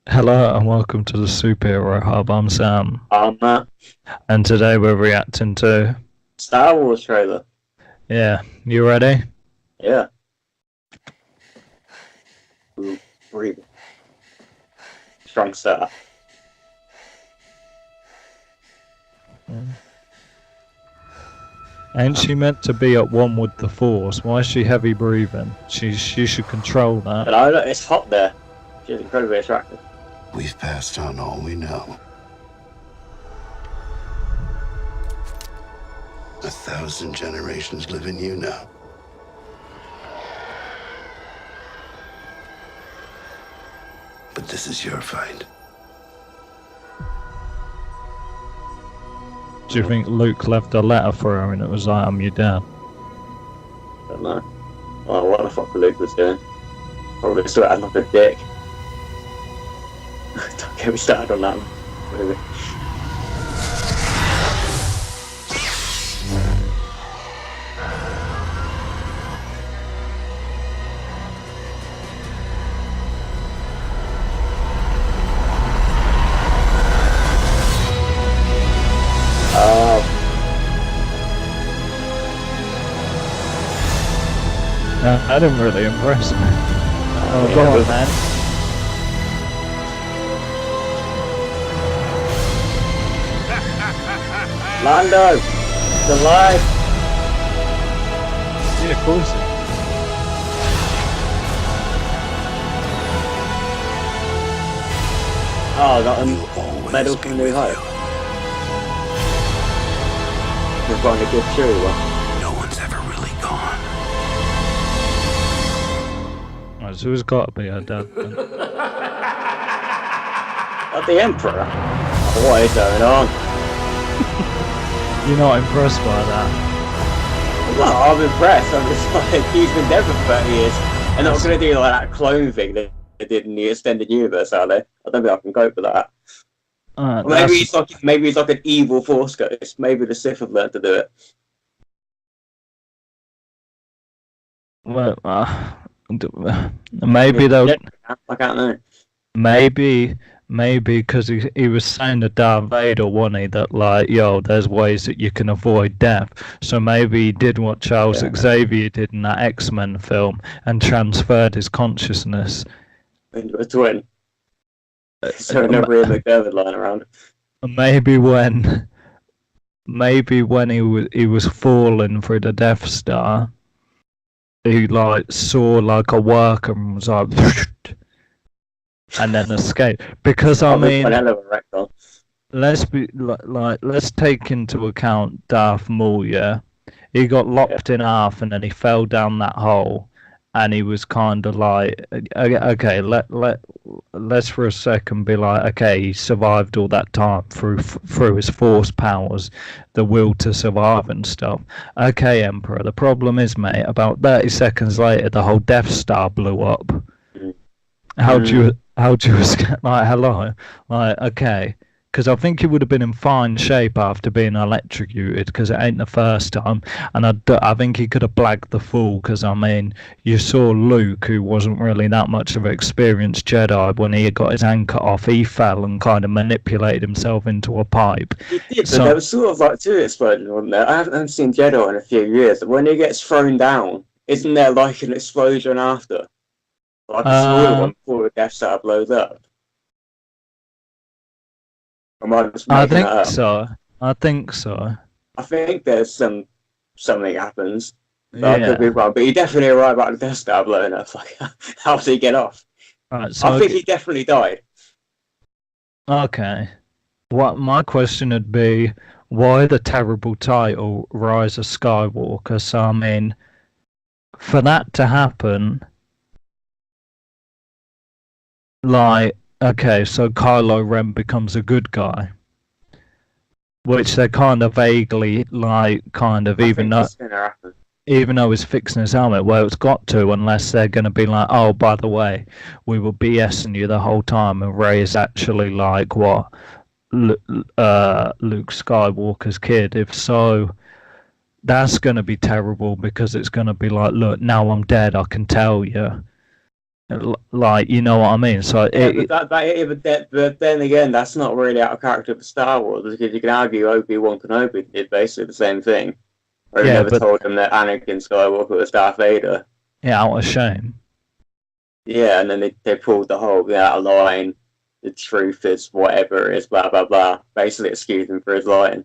Hello and welcome to the Superhero Hub. I'm Sam, Matt. and today we're reacting to. Star Wars trailer. Yeah, you ready? Yeah. Ooh, breathe. Strong start. Ain't she meant to be at one with the Force? Why is she heavy breathing? She should control that. But I know it's hot there. She's incredibly attractive. We've passed on all we know. 1,000 generations live in you now. But this is your fight. Do you think Luke left a letter for her and it was like, I'm your dad? I don't know. Oh, what the fuck Luke was doing. Probably still had like a dick. Don't get me started on that one. Maybe. That didn't really impress me. Oh, yeah, go on, but- man. Lando! He's alive! Yeah, of course. Oh, I got You'll a always medal be from New with Hope. you. We're going to give Chewie one. No one's ever really gone. Right, so it's got to be her dad then. Not the Emperor. What is going on? You're not impressed by that? Well, I'm impressed. I'm just like, he's been dead for 30 years. And they're not going to do like that clone thing that they did in the extended universe, are they? I don't think I can cope with that. Or maybe he's like an evil Force ghost. Maybe the Sith have learned to do it. Well, maybe they'll. I can't know. Maybe because he was saying to Darth Vader, wasn't he, that like, yo, there's ways that you can avoid death. So maybe he did what Charles Xavier did in that X-Men film and transferred his consciousness Into a twin. So never Ian McDermott lying around. Maybe when he was falling through the Death Star, he like saw like a worker and was like, and then escaped. Because I mean, let's take into account Darth Maul. Yeah, he got locked in half and then he fell down that hole, and he was kind of like, okay, let's for a second be like, okay, he survived all that time through his Force powers, the will to survive and stuff. Okay, Emperor. The problem is, mate, about 30 seconds later, the whole Death Star blew up. How'd you escape? Like, hello, like, okay. Because I think he would have been in fine shape after being electrocuted, because it ain't the first time. And I think he could have blagged the fool, because, I mean, you saw Luke, who wasn't really that much of an experienced Jedi, when he got his hand cut off, he fell and kind of manipulated himself into a pipe. He did, but there was sort of like two explosions, wasn't there? I haven't seen Jedi in a few years. When he gets thrown down, isn't there like an explosion after? Like a smaller one before the Death Star blows up? I think so. I think there's something happens. I could be wrong, but he definitely right about the Death Star blowing up. Like, how did he get off? Right, so I think he definitely died. Okay. What my question would be, why the terrible title Rise of Skywalker? So I mean, for that to happen, like, okay, so Kylo Ren becomes a good guy, which they're kind of vaguely, like, kind of, even though he's fixing his helmet, well, it's got to, unless they're going to be like, oh, by the way, we were BSing you the whole time, and Rey is actually, like, what, Luke Skywalker's kid. If so, that's going to be terrible, because it's going to be like, look, now I'm dead, I can tell you. Like, you know what I mean? So Yeah, but then again, that's not really out of character for Star Wars, because you can argue Obi-Wan Kenobi did basically the same thing, where he yeah, never but told him that Anakin Skywalker was Darth Vader. yeah, out of shame. Yeah, and then they pulled the whole out of line. The truth is whatever it is, blah blah blah. Basically, excuse him for his lying.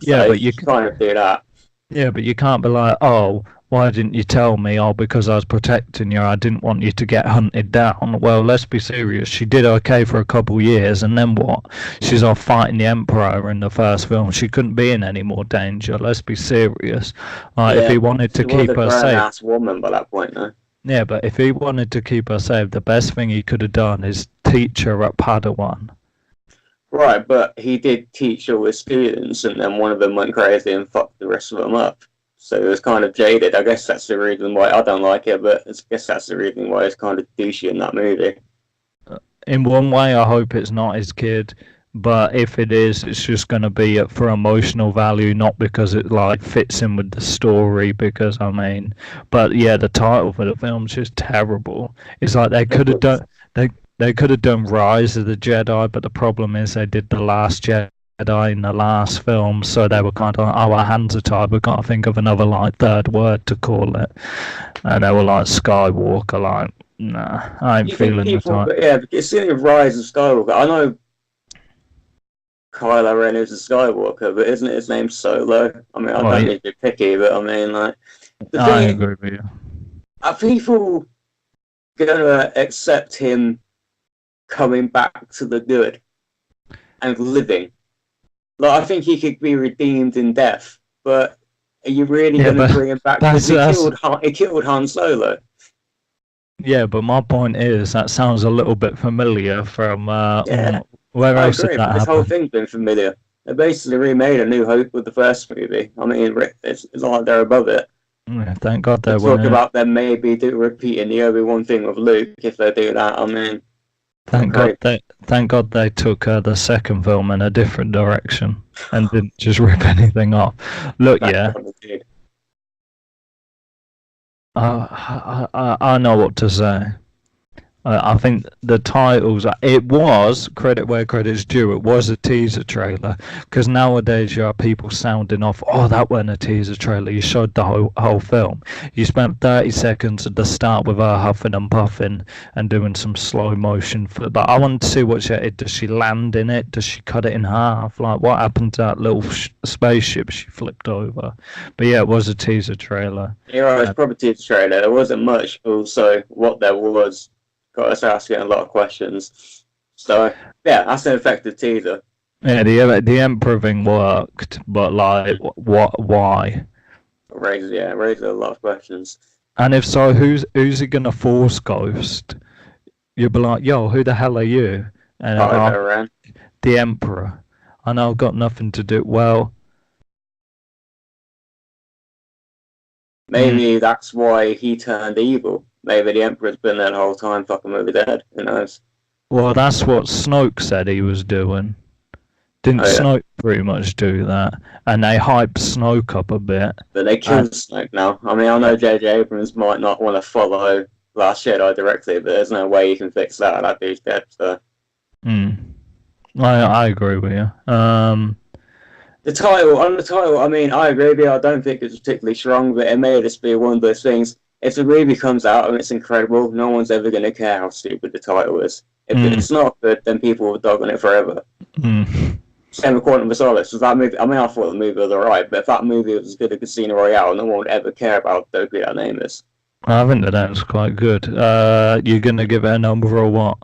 Yeah, So but you kind of do that. yeah, but you can't be like, oh, why didn't you tell me? Oh, because I was protecting you. I didn't want you to get hunted down. Well, let's be serious. She did okay for a couple years, and then what? She's off fighting the Emperor in the first film. She couldn't be in any more danger. Let's be serious. If he wanted to keep her safe, ass woman by that point, though. yeah, but if he wanted to keep her safe, the best thing he could have done is teach her at Padawan. Right, but he did teach all his students, and then one of them went crazy and fucked the rest of them up. So it was kind of jaded. I guess that's the reason why I don't like it, but I guess that's the reason why it's kind of douchey in that movie. In one way, I hope it's not his kid, but if it is, it's just going to be for emotional value, not because it like fits in with the story. Because I mean, but yeah, the title for the film's just terrible. It's like they could have done they could have done Rise of the Jedi, but the problem is they did the Last Jedi in the last film, so they were kind of like, oh, our hands are tied, we've got to think of another like third word to call it, and they were like Skywalker, like, nah, I ain't feeling the time. Yeah, it's in Rise of Skywalker. I know Kylo Ren is a Skywalker, but isn't his name Solo? I mean, I don't need to be picky, but I mean, like, I agree with you. Are people gonna accept him coming back to the good and living? Like, I think he could be redeemed in death, but are you really going to bring him back? Because he killed Han Solo. Yeah, but my point is that sounds a little bit familiar from where else did that happen? This whole thing's been familiar. They basically remade A New Hope with the first movie. I mean, it's like they're above it. Yeah, thank God they talk about them maybe repeating the Obi-Wan thing with Luke if they do that. I mean, thank God they took the second film in a different direction and didn't just rip anything off. Look, yeah, I know what to say. I think the titles, it was, credit where credit's due, it was a teaser trailer, because nowadays you have people sounding off, oh, that wasn't a teaser trailer, you showed the whole film. You spent 30 seconds at the start with her huffing and puffing and doing some slow motion, but I wanted to see what she did. Does she land in it? Does she cut it in half? Like, what happened to that little spaceship she flipped over? But yeah, it was a teaser trailer. You're right, it's probably a teaser trailer. There wasn't much, also, what there was got us asking a lot of questions. So yeah, that's an effective teaser. Yeah, the Emperor thing worked, but like, what? Why? Raises a lot of questions. And if so, who's he gonna force ghost? You'll be like, yo, who the hell are you? And the Emperor. I know I've got nothing to do. Well, maybe that's why he turned evil. Maybe the Emperor's been there the whole time, fucking with the dead. Who knows? Well, that's what Snoke said he was doing. Didn't Snoke pretty much do that? And they hyped Snoke up a bit. But they killed Snoke now. I mean, I know J.J. Abrams might not want to follow Last Jedi directly, but there's no way you can fix that. That dude's dead, so. I agree with you. The title, I mean, I agree with you. I don't think it's particularly strong, but it may just be one of those things. If the movie comes out and it's incredible, no one's ever going to care how stupid the title is. If it's not good, then people will dog on it forever. Same with Quantum of Solace. That movie, I mean, I thought the movie was alright, but if that movie was as good as Casino Royale, no one would ever care about how good that name is. I think that was quite good. You're going to give it a number or what?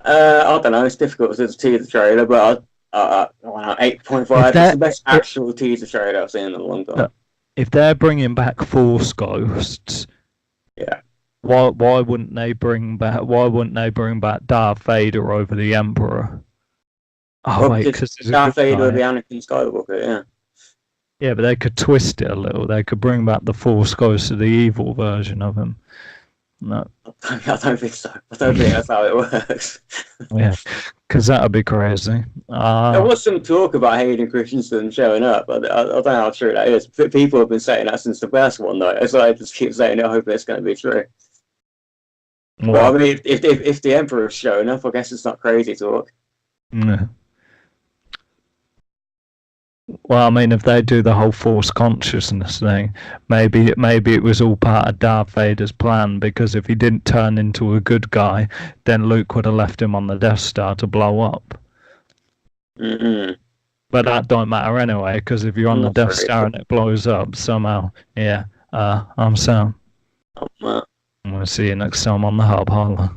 I don't know. It's difficult to see the trailer, but 8.5. It's the best actual teaser trailer I've seen in a long time. If they're bringing back Force Ghosts, yeah, why wouldn't they bring back Darth Vader over the Emperor? Oh wait, because Darth Vader would be Anakin Skywalker, yeah. Yeah, but they could twist it a little. They could bring back the Force Ghost to the evil version of him. No, I don't think so. I don't think that's how it works. Yeah, because that would be crazy. There was some talk about Hayden Christensen showing up, but I don't know how true that is. People have been saying that since the first one, though. So I just keep saying, I hope it's going to be true. Well, I Well, mean, if the Emperor's showing up, I guess it's not crazy talk. yeah. Well, I mean, if they do the whole Force consciousness thing, maybe it was all part of Darth Vader's plan. Because if he didn't turn into a good guy, then Luke would have left him on the Death Star to blow up. Mm-hmm. But that don't matter anyway, because if you're on the Death Star and it blows up somehow, yeah. I'm Sam. Oh, I'm gonna see you next time on the Hub. Holla.